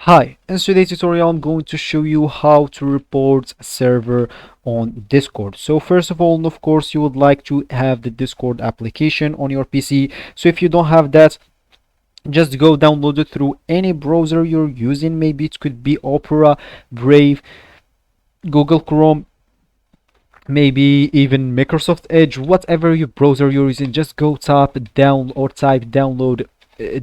Hi, in today's tutorial I'm going to show you how to report a server on Discord. So first of all, of course, you would like to have the Discord application on your PC. So if you don't have that, just go download it through any browser you're using. Maybe it could be Opera, Brave, Google Chrome, maybe even Microsoft Edge, whatever your browser you're using. Just go type download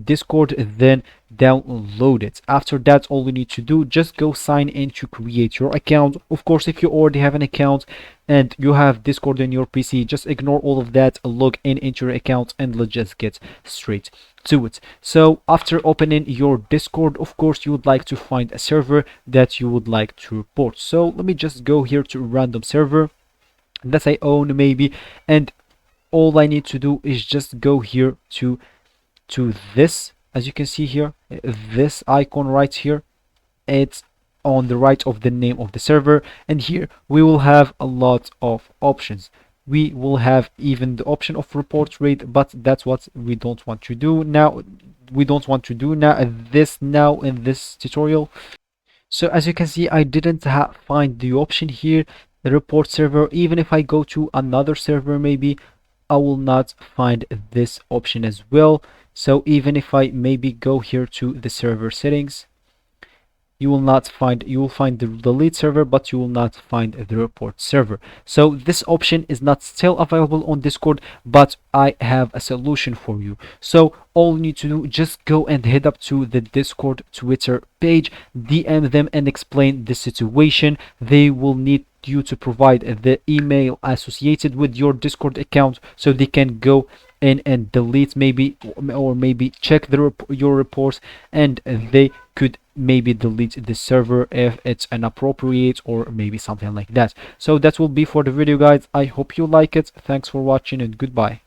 Discord, then download it. After that, all you need to do, just go sign in to create your account. Of course, if you already have an account and you have Discord on your PC, just ignore all of that, log in into your account, and let's just get straight to it. So after opening your Discord, of course, you would like to find a server that you would like to report. So let me just go here to random server that I own maybe, and all I need to do is just go here to this. As you can see here, this icon right here, it's on the right of the name of the server, and here we will have a lot of options. We will have even the option of report rate, but that's what we don't want to do now. Now in this tutorial. So as you can see, I didn't find the option here, the report server. Even if I go to another server, maybe I will not find this option as well. So even if I maybe go here to the server settings, you will find the delete server, but you will not find the report server. So this option is not still available on Discord, but I have a solution for you. So all you need to do, just go and head up to the Discord Twitter page, DM them and explain the situation. They will need you to provide the email associated with your Discord account so they can go in and delete maybe, or maybe check your reports, and they could maybe delete the server if it's inappropriate or maybe something like that. So that will be for the video, guys. I hope you like it. Thanks for watching and goodbye.